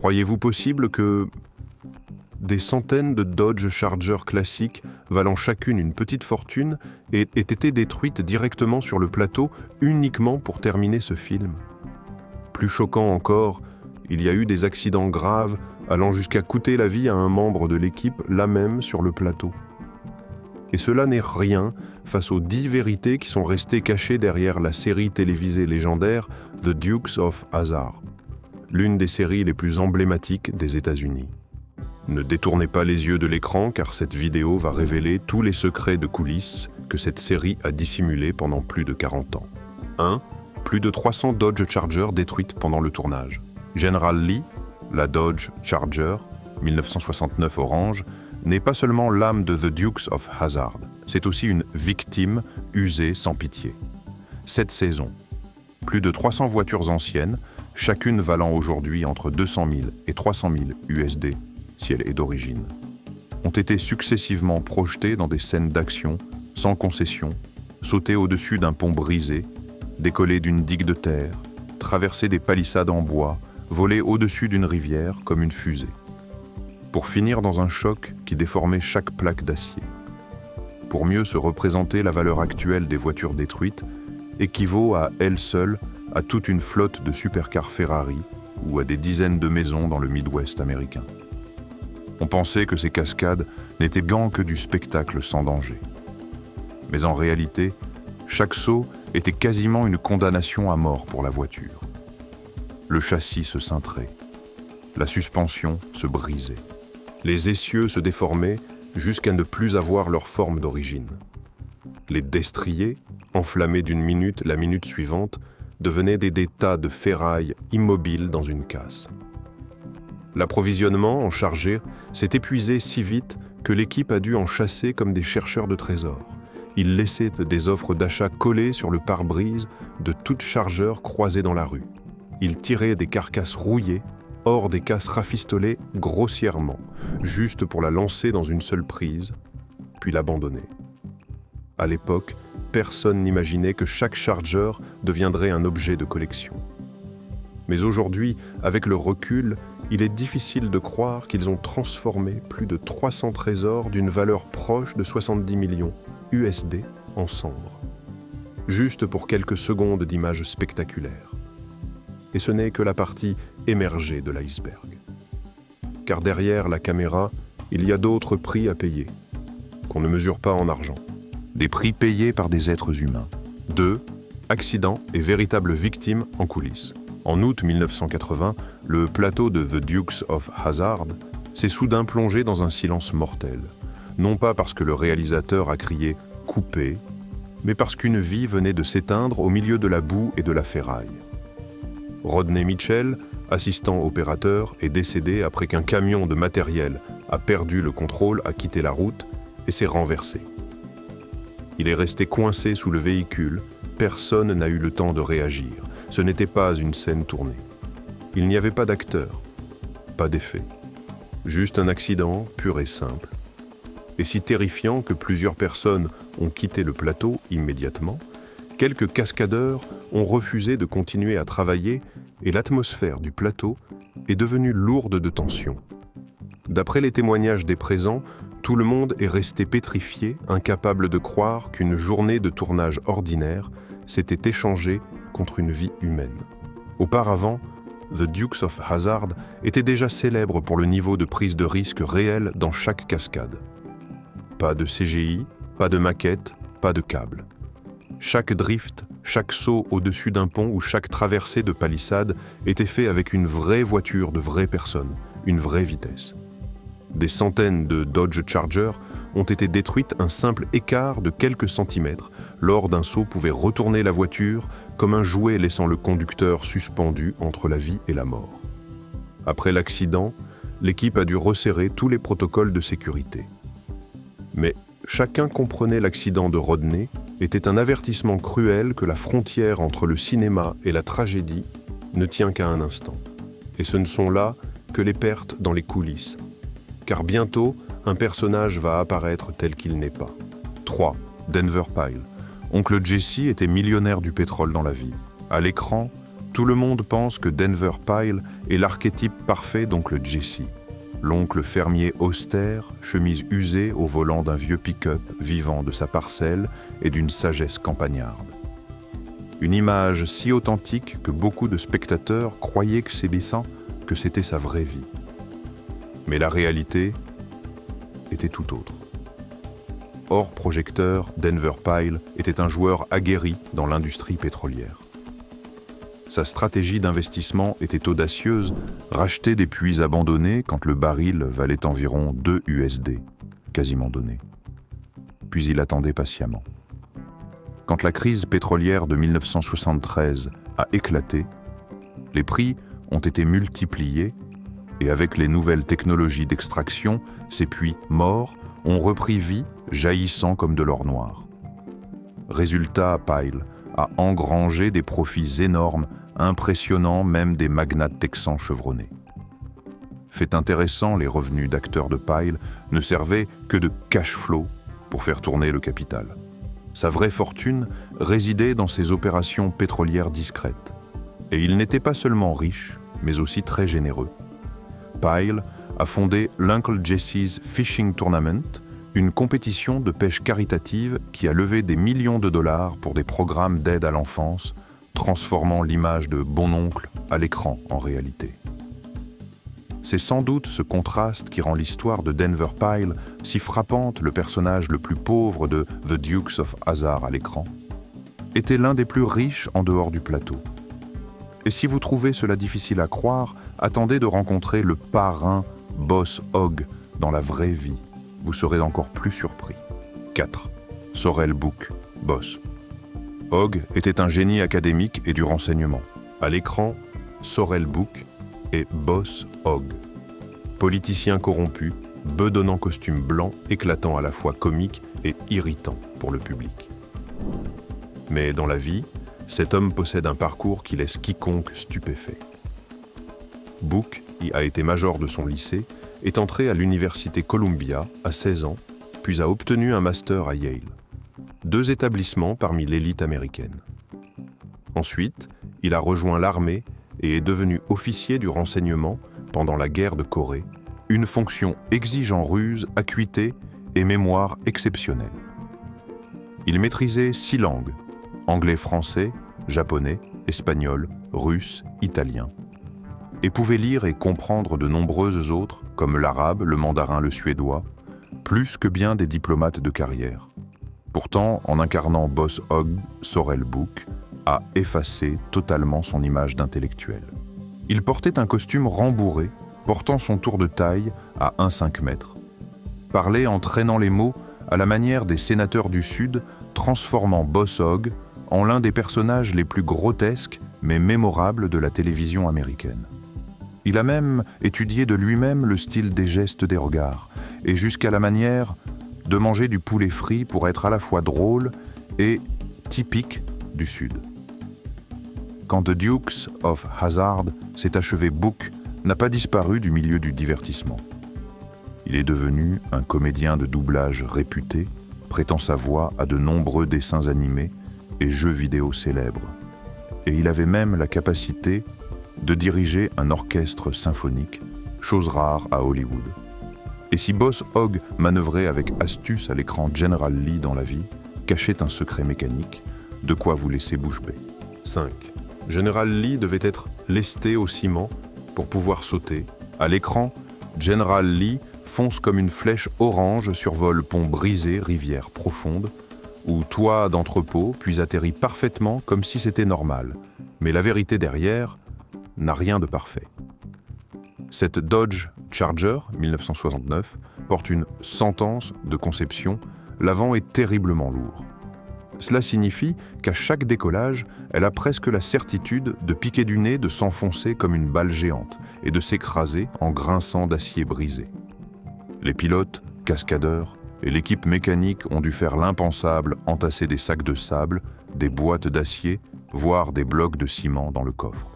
Croyez-vous possible que des centaines de Dodge Charger classiques, valant chacune une petite fortune, aient été détruites directement sur le plateau uniquement pour terminer ce film? Plus choquant encore, il y a eu des accidents graves allant jusqu'à coûter la vie à un membre de l'équipe là même sur le plateau. Et cela n'est rien face aux 10 vérités qui sont restées cachées derrière la série télévisée légendaire The Dukes of Hazzard, l'une des séries les plus emblématiques des États-Unis. Ne détournez pas les yeux de l'écran car cette vidéo va révéler tous les secrets de coulisses que cette série a dissimulés pendant plus de 40 ans. 1. Plus de 300 Dodge Charger détruites pendant le tournage. General Lee, la Dodge Charger, 1969 orange, n'est pas seulement l'âme de The Dukes of Hazzard, c'est aussi une victime usée sans pitié. Cette saison, plus de 300 voitures anciennes, chacune valant aujourd'hui entre 200 000 et 300 000 USD, si elle est d'origine, ont été successivement projetées dans des scènes d'action, sans concession, sautées au-dessus d'un pont brisé, décollées d'une digue de terre, traversées des palissades en bois, volées au-dessus d'une rivière comme une fusée, pour finir dans un choc qui déformait chaque plaque d'acier. Pour mieux se représenter la valeur actuelle des voitures détruites, équivaut à elle seule à toute une flotte de supercars Ferrari ou à des dizaines de maisons dans le Midwest américain. On pensait que ces cascades n'étaient gants que du spectacle sans danger. Mais en réalité, chaque saut était quasiment une condamnation à mort pour la voiture. Le châssis se cintrait, la suspension se brisait, les essieux se déformaient jusqu'à ne plus avoir leur forme d'origine. Les destriers, enflammés d'une minute la minute suivante, devenaient des tas de ferraille immobiles dans une casse. L'approvisionnement en chargé s'est épuisé si vite que l'équipe a dû en chasser comme des chercheurs de trésors. Ils laissaient des offres d'achat collées sur le pare-brise de tout chargeur croisé dans la rue. Ils tiraient des carcasses rouillées hors des casses rafistolées grossièrement, juste pour la lancer dans une seule prise, puis l'abandonner. À l'époque, personne n'imaginait que chaque chargeur deviendrait un objet de collection. Mais aujourd'hui, avec le recul, il est difficile de croire qu'ils ont transformé plus de 300 trésors d'une valeur proche de 70 millions USD en cendres, juste pour quelques secondes d'images spectaculaires. Et ce n'est que la partie émergée de l'iceberg. Car derrière la caméra, il y a d'autres prix à payer, qu'on ne mesure pas en argent. Des prix payés par des êtres humains. 2. Accidents et véritables victimes en coulisses. En août 1980, le plateau de The Dukes of Hazzard s'est soudain plongé dans un silence mortel. Non pas parce que le réalisateur a crié « coupé », mais parce qu'une vie venait de s'éteindre au milieu de la boue et de la ferraille. Rodney Mitchell, assistant opérateur, est décédé après qu'un camion de matériel a perdu le contrôle, a quitté la route et s'est renversé. Il est resté coincé sous le véhicule, personne n'a eu le temps de réagir. Ce n'était pas une scène tournée. Il n'y avait pas d'acteur, pas d'effet. Juste un accident pur et simple. Et si terrifiant que plusieurs personnes ont quitté le plateau immédiatement, quelques cascadeurs ont refusé de continuer à travailler et l'atmosphère du plateau est devenue lourde de tension. D'après les témoignages des présents, tout le monde est resté pétrifié, incapable de croire qu'une journée de tournage ordinaire s'était échangée contre une vie humaine. Auparavant, The Dukes of Hazzard était déjà célèbre pour le niveau de prise de risque réel dans chaque cascade. Pas de CGI, pas de maquette, pas de câble. Chaque drift, chaque saut au-dessus d'un pont ou chaque traversée de palissade était fait avec une vraie voiture de vraies personnes, une vraie vitesse. Des centaines de Dodge Charger ont été détruites un simple écart de quelques centimètres lors d'un saut pouvait retourner la voiture comme un jouet laissant le conducteur suspendu entre la vie et la mort. Après l'accident, l'équipe a dû resserrer tous les protocoles de sécurité. Mais chacun comprenait l'accident de Rodney était un avertissement cruel que la frontière entre le cinéma et la tragédie ne tient qu'à un instant. Et ce ne sont là que les pertes dans les coulisses. Car bientôt, un personnage va apparaître tel qu'il n'est pas. 3. Denver Pyle. Oncle Jesse était millionnaire du pétrole dans la vie. À l'écran, Tout le monde pense que Denver Pyle est l'archétype parfait d'oncle Jesse. L'oncle fermier austère, chemise usée au volant d'un vieux pick-up vivant de sa parcelle et d'une sagesse campagnarde. Une image si authentique que beaucoup de spectateurs croyaient que c'était sa vraie vie. Mais la réalité était tout autre. Hors projecteur, Denver Pyle était un joueur aguerri dans l'industrie pétrolière. Sa stratégie d'investissement était audacieuse, racheter des puits abandonnés quand le baril valait environ 2 USD, quasiment donné. Puis il attendait patiemment. Quand la crise pétrolière de 1973 a éclaté, les prix ont été multipliés et avec les nouvelles technologies d'extraction, ces puits morts ont repris vie, jaillissant comme de l'or noir. Résultat, Pyle a engrangé des profits énormes, impressionnant même des magnates texans chevronnés. Fait intéressant, les revenus d'acteurs de Pyle ne servaient que de cash flow pour faire tourner le capital. Sa vraie fortune résidait dans ses opérations pétrolières discrètes. Et il n'était pas seulement riche, mais aussi très généreux. Pyle a fondé l'Uncle Jesse's Fishing Tournament, une compétition de pêche caritative qui a levé des millions de dollars pour des programmes d'aide à l'enfance, transformant l'image de bon-oncle à l'écran en réalité. C'est sans doute ce contraste qui rend l'histoire de Denver Pyle si frappante. Le personnage le plus pauvre de The Dukes of Hazzard à l'écran était l'un des plus riches en dehors du plateau. Et si vous trouvez cela difficile à croire, attendez de rencontrer le parrain Boss Hogg dans la vraie vie. Vous serez encore plus surpris. 4. Sorrell Booke, Boss. Hogg était un génie académique et du renseignement. À l'écran, Sorrell Booke est Boss Hogg. Politicien corrompu, bedonnant costume blanc, éclatant à la fois comique et irritant pour le public. Mais dans la vie, cet homme possède un parcours qui laisse quiconque stupéfait. Booke y a été major de son lycée, est entré à l'université Columbia à 16 ans, puis a obtenu un master à Yale. 2 établissements parmi l'élite américaine. Ensuite, il a rejoint l'armée et est devenu officier du renseignement pendant la guerre de Corée, une fonction exigeant ruse, acuité et mémoire exceptionnelle. Il maîtrisait 6 langues, anglais-français, japonais, espagnol, russe, italien, et pouvait lire et comprendre de nombreuses autres, comme l'arabe, le mandarin, le suédois, plus que bien des diplomates de carrière. Pourtant, en incarnant Boss Hogg, Sorrell Booke a effacé totalement son image d'intellectuel. Il portait un costume rembourré, portant son tour de taille à 1,5 m, parlait en traînant les mots à la manière des sénateurs du Sud, transformant Boss Hogg en l'un des personnages les plus grotesques mais mémorables de la télévision américaine. Il a même étudié de lui-même le style des gestes des regards, et jusqu'à la manière de manger du poulet frit pour être à la fois drôle et typique du Sud. Quand The Dukes of Hazzard s'est achevé, Booke n'a pas disparu du milieu du divertissement. Il est devenu un comédien de doublage réputé, prêtant sa voix à de nombreux dessins animés et jeux vidéo célèbres. Et il avait même la capacité de diriger un orchestre symphonique, chose rare à Hollywood. Et si Boss Hogg manœuvrait avec astuce à l'écran General Lee dans la vie, cachait un secret mécanique, de quoi vous laisser bouche bée. 5. General Lee devait être lesté au ciment pour pouvoir sauter. À l'écran, General Lee fonce comme une flèche orange, survole pont brisé, rivière profonde, ou toit d'entrepôt, puis atterrit parfaitement comme si c'était normal. Mais la vérité derrière n'a rien de parfait. Cette Dodge Charger 1969 porte une sentence de conception, l'avant est terriblement lourd. Cela signifie qu'à chaque décollage, elle a presque la certitude de piquer du nez, de s'enfoncer comme une balle géante et de s'écraser en grinçant d'acier brisé. Les pilotes, cascadeurs et l'équipe mécanique ont dû faire l'impensable, entasser des sacs de sable, des boîtes d'acier, voire des blocs de ciment dans le coffre.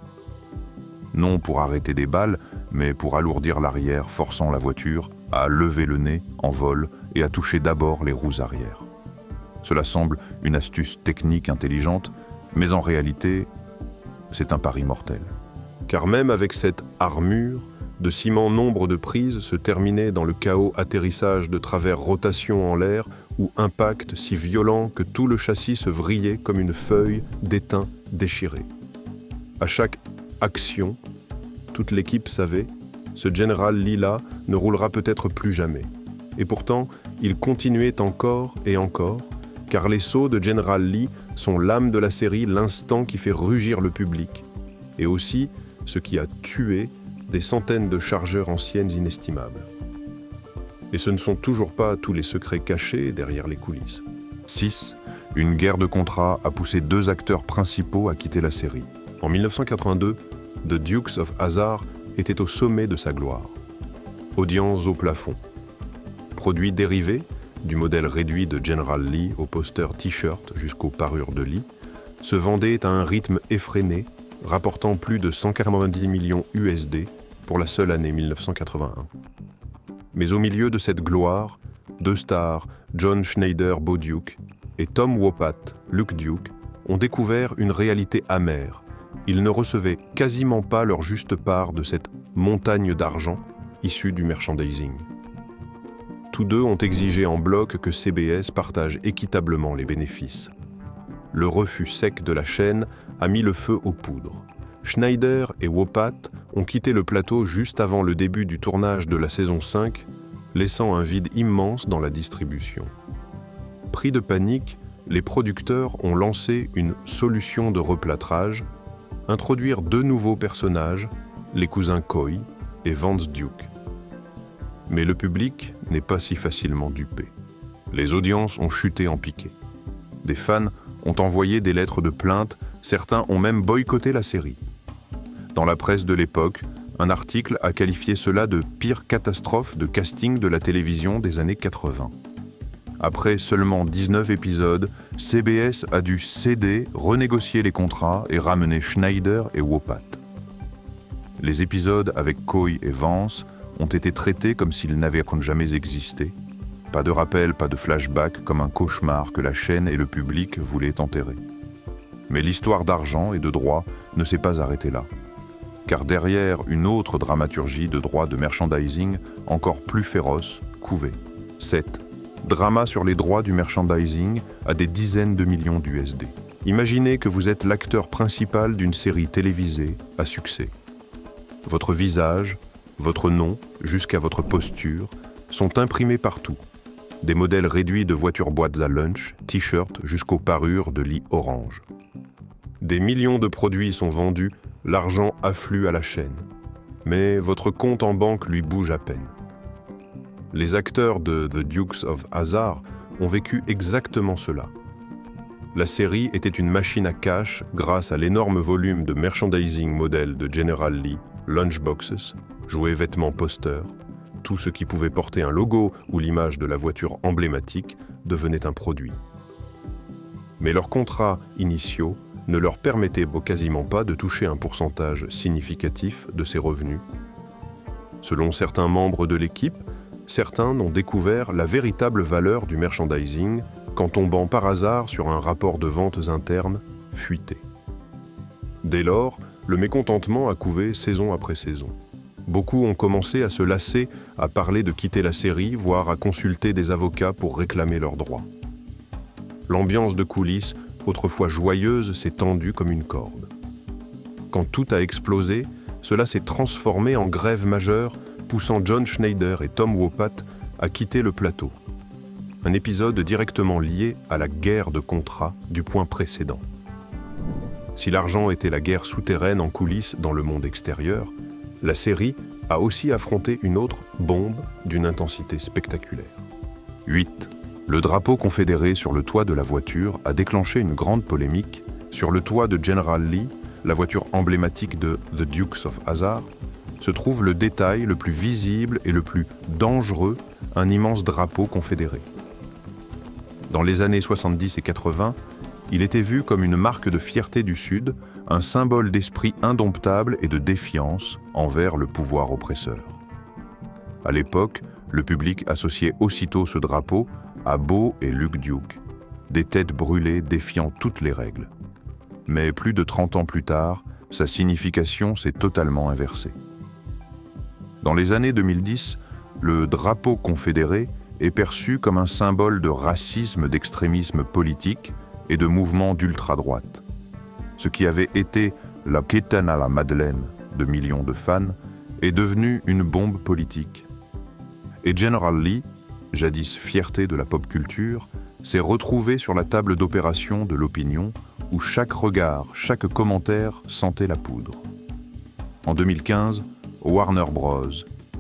Non pour arrêter des balles, mais pour alourdir l'arrière, forçant la voiture à lever le nez en vol et à toucher d'abord les roues arrière. Cela semble une astuce technique intelligente, mais en réalité, c'est un pari mortel. Car même avec cette armure, de si nombre de prises se terminaient dans le chaos atterrissage de travers rotation en l'air ou impact si violent que tout le châssis se vrillait comme une feuille d'étain déchirée. À chaque action, toute l'équipe savait, ce General Lee-là ne roulera peut-être plus jamais. Et pourtant, il continuait encore et encore, car les sauts de General Lee sont l'âme de la série, l'instant qui fait rugir le public, et aussi ce qui a tué des centaines de chargeurs anciennes inestimables. Et ce ne sont toujours pas tous les secrets cachés derrière les coulisses. 6. Une guerre de contrats a poussé 2 acteurs principaux à quitter la série. En 1982, The Dukes of Hazzard était au sommet de sa gloire. Audience au plafond. Produit dérivé, du modèle réduit de General Lee au poster t-shirt jusqu'aux parures de lit, se vendait à un rythme effréné, rapportant plus de 190 millions USD pour la seule année 1981. Mais au milieu de cette gloire, 2 stars, John Schneider, Bo Duke, et Tom Wopat, Luke Duke, ont découvert une réalité amère. Ils ne recevaient quasiment pas leur juste part de cette montagne d'argent issue du merchandising. Tous deux ont exigé en bloc que CBS partage équitablement les bénéfices. Le refus sec de la chaîne a mis le feu aux poudres. Schneider et Wopat ont quitté le plateau juste avant le début du tournage de la saison 5, laissant un vide immense dans la distribution. Pris de panique, les producteurs ont lancé une solution de replâtrage, introduire 2 nouveaux personnages, les cousins Coy et Vance Duke. Mais le public n'est pas si facilement dupé. Les audiences ont chuté en piqué. Des fans ont envoyé des lettres de plainte, certains ont même boycotté la série. Dans la presse de l'époque, un article a qualifié cela de pire catastrophe de casting de la télévision des années 80. Après seulement 19 épisodes, CBS a dû céder, renégocier les contrats et ramener Schneider et Wopat. Les épisodes avec Coy et Vance ont été traités comme s'ils n'avaient jamais existé. Pas de rappel, pas de flashback, comme un cauchemar que la chaîne et le public voulaient enterrer. Mais l'histoire d'argent et de droit ne s'est pas arrêtée là. Car derrière une autre dramaturgie de droits de merchandising encore plus féroce couvait. 7. Drama sur les droits du merchandising à des dizaines de millions d'USD. Imaginez que vous êtes l'acteur principal d'une série télévisée à succès. Votre visage, votre nom, jusqu'à votre posture, sont imprimés partout. Des modèles réduits de voitures boîtes à lunch, t-shirts jusqu'aux parures de lit orange. Des millions de produits sont vendus, l'argent afflue à la chaîne. Mais votre compte en banque lui bouge à peine. Les acteurs de The Dukes of Hazzard ont vécu exactement cela. La série était une machine à cash grâce à l'énorme volume de merchandising modèle de General Lee, lunchboxes, jouets, vêtements, posters. Tout ce qui pouvait porter un logo ou l'image de la voiture emblématique devenait un produit. Mais leurs contrats initiaux ne leur permettaient quasiment pas de toucher un pourcentage significatif de ces revenus. Selon certains membres de l'équipe, certains n'ont découvert la véritable valeur du merchandising qu'en tombant par hasard sur un rapport de ventes internes fuité. Dès lors, le mécontentement a couvé saison après saison. Beaucoup ont commencé à se lasser, à parler de quitter la série, voire à consulter des avocats pour réclamer leurs droits. L'ambiance de coulisses, autrefois joyeuse, s'est tendue comme une corde. Quand tout a explosé, cela s'est transformé en grève majeure, poussant John Schneider et Tom Wopat à quitter le plateau. Un épisode directement lié à la guerre de contrats du point précédent. Si l'argent était la guerre souterraine en coulisses dans le monde extérieur, la série a aussi affronté une autre bombe d'une intensité spectaculaire. 8. Le drapeau confédéré sur le toit de la voiture a déclenché une grande polémique. Sur le toit de General Lee, la voiture emblématique de The Dukes of Hazzard, se trouve le détail le plus visible et le plus dangereux, un immense drapeau confédéré. Dans les années 70 et 80, il était vu comme une marque de fierté du Sud, un symbole d'esprit indomptable et de défiance envers le pouvoir oppresseur. À l'époque, le public associait aussitôt ce drapeau à Bo et Luke Duke, des têtes brûlées défiant toutes les règles. Mais plus de 30 ans plus tard, sa signification s'est totalement inversée. Dans les années 2010, le drapeau confédéré est perçu comme un symbole de racisme, d'extrémisme politique et de mouvements d'ultra-droite. Ce qui avait été la Quétaine à la Madeleine de millions de fans est devenu une bombe politique. Et General Lee, jadis fierté de la pop culture, s'est retrouvé sur la table d'opération de l'opinion où chaque regard, chaque commentaire sentait la poudre. En 2015, Warner Bros.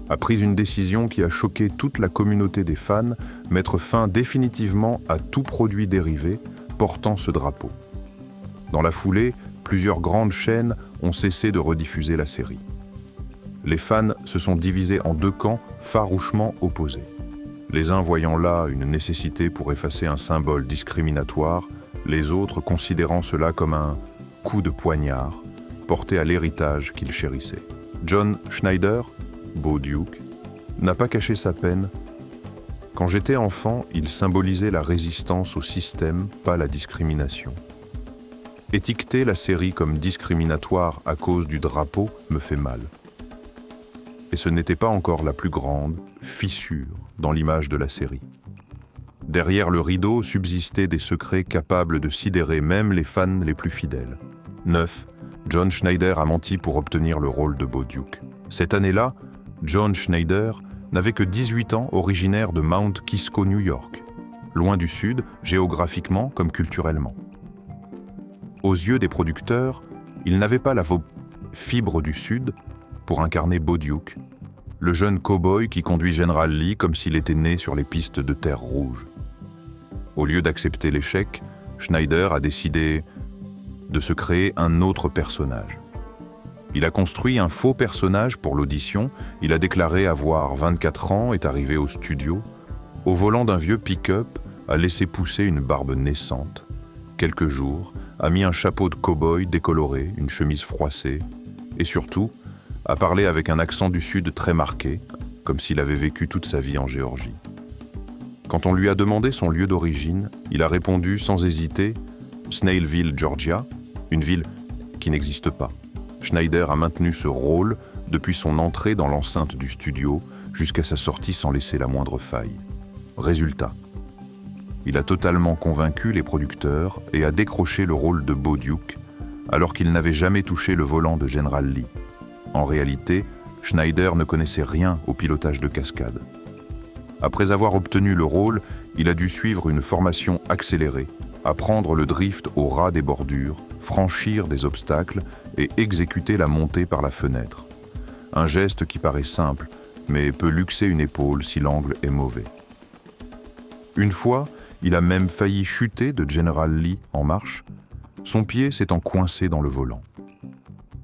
A pris une décision qui a choqué toute la communauté des fans, mettre fin définitivement à tout produit dérivé portant ce drapeau. Dans la foulée, plusieurs grandes chaînes ont cessé de rediffuser la série. Les fans se sont divisés en deux camps farouchement opposés. Les uns voyant là une nécessité pour effacer un symbole discriminatoire, les autres considérant cela comme un coup de poignard porté à l'héritage qu'ils chérissaient. John Schneider, Bo Duke, n'a pas caché sa peine. Quand j'étais enfant, il symbolisait la résistance au système, pas la discrimination. Étiqueter la série comme discriminatoire à cause du drapeau me fait mal. Et ce n'était pas encore la plus grande fissure dans l'image de la série. Derrière le rideau subsistaient des secrets capables de sidérer même les fans les plus fidèles. 9. John Schneider a menti pour obtenir le rôle de Bo Duke. Cette année-là, John Schneider n'avait que 18 ans, originaire de Mount Kisco, New York, loin du Sud, géographiquement comme culturellement. Aux yeux des producteurs, il n'avait pas la fibre du Sud pour incarner Bo Duke, le jeune cow-boy qui conduit General Lee comme s'il était né sur les pistes de terre rouge. Au lieu d'accepter l'échec, Schneider a décidé de se créer un autre personnage. Il a construit un faux personnage pour l'audition, il a déclaré avoir 24 ans, est arrivé au studio, au volant d'un vieux pick-up, a laissé pousser une barbe naissante. Quelques jours, a mis un chapeau de cow-boy décoloré, une chemise froissée, et surtout, a parlé avec un accent du Sud très marqué, comme s'il avait vécu toute sa vie en Géorgie. Quand on lui a demandé son lieu d'origine, il a répondu sans hésiter « Snailville, Georgia », une ville qui n'existe pas. Schneider a maintenu ce rôle depuis son entrée dans l'enceinte du studio jusqu'à sa sortie sans laisser la moindre faille. Résultat, il a totalement convaincu les producteurs et a décroché le rôle de Bo Duke alors qu'il n'avait jamais touché le volant de General Lee. En réalité, Schneider ne connaissait rien au pilotage de cascade. Après avoir obtenu le rôle, il a dû suivre une formation accélérée, apprendre le drift au ras des bordures, franchir des obstacles et exécuter la montée par la fenêtre. Un geste qui paraît simple, mais peut luxer une épaule si l'angle est mauvais. Une fois, il a même failli chuter de General Lee en marche, son pied s'étant coincé dans le volant.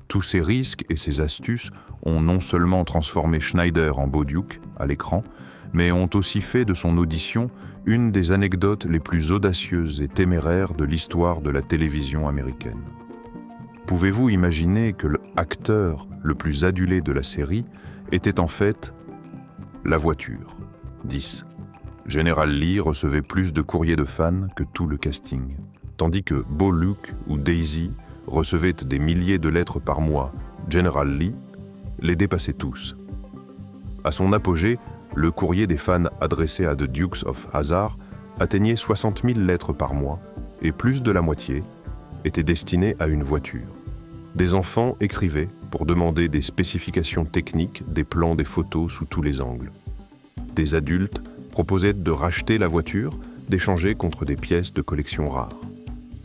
Tous ces risques et ces astuces ont non seulement transformé Schneider en Bo Duke à l'écran, mais ont aussi fait de son audition une des anecdotes les plus audacieuses et téméraires de l'histoire de la télévision américaine. Pouvez-vous imaginer que l'acteur le plus adulé de la série était en fait la voiture? 10. General Lee recevait plus de courriers de fans que tout le casting, tandis que Bo Luke ou Daisy recevaient des milliers de lettres par mois. General Lee les dépassait tous. À son apogée, le courrier des fans adressé à The Dukes of Hazzard atteignait 60 000 lettres par mois et plus de la moitié étaient destinés à une voiture. Des enfants écrivaient pour demander des spécifications techniques, des plans, des photos sous tous les angles. Des adultes proposaient de racheter la voiture, d'échanger contre des pièces de collection rares.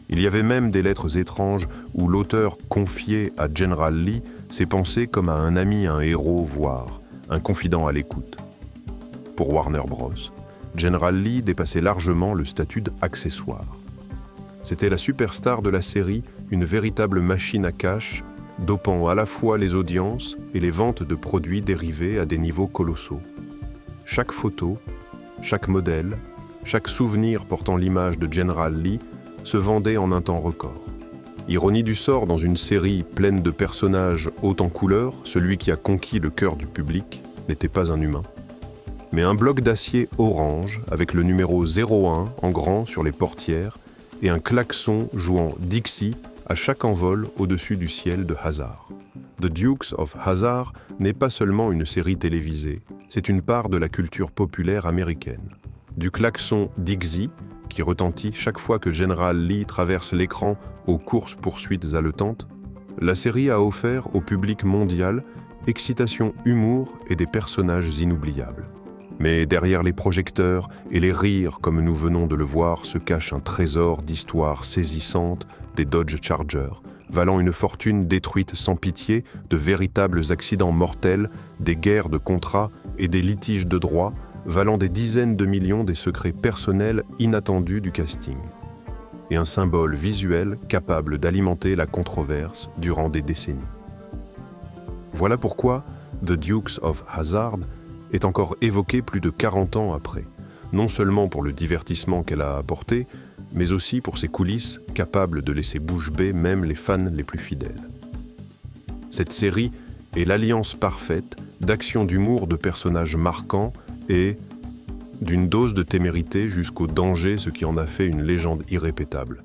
Il y avait même des lettres étranges où l'auteur confiait à General Lee ses pensées comme à un ami, un héros, voire un confident à l'écoute. Pour Warner Bros., General Lee dépassait largement le statut d'accessoire. C'était la superstar de la série, une véritable machine à cash, dopant à la fois les audiences et les ventes de produits dérivés à des niveaux colossaux. Chaque photo, chaque modèle, chaque souvenir portant l'image de General Lee se vendait en un temps record. Ironie du sort, dans une série pleine de personnages hauts en couleur, celui qui a conquis le cœur du public n'était pas un humain, mais un bloc d'acier orange avec le numéro 01 en grand sur les portières et un klaxon jouant Dixie à chaque envol au-dessus du ciel de Hazzard. The Dukes of Hazzard n'est pas seulement une série télévisée, c'est une part de la culture populaire américaine. Du klaxon Dixie, qui retentit chaque fois que General Lee traverse l'écran aux courses-poursuites haletantes, la série a offert au public mondial excitation, humour et des personnages inoubliables. Mais derrière les projecteurs et les rires, comme nous venons de le voir, se cache un trésor d'histoires saisissantes des Dodge Charger, valant une fortune détruite sans pitié, de véritables accidents mortels, des guerres de contrats et des litiges de droit, valant des dizaines de millions des secrets personnels inattendus du casting. Et un symbole visuel capable d'alimenter la controverse durant des décennies. Voilà pourquoi The Dukes of Hazzard est encore évoquée plus de 40 ans après, non seulement pour le divertissement qu'elle a apporté, mais aussi pour ses coulisses capables de laisser bouche bée même les fans les plus fidèles. Cette série est l'alliance parfaite d'actions d'humour de personnages marquants et d'une dose de témérité jusqu'au danger, ce qui en a fait une légende irrépétable.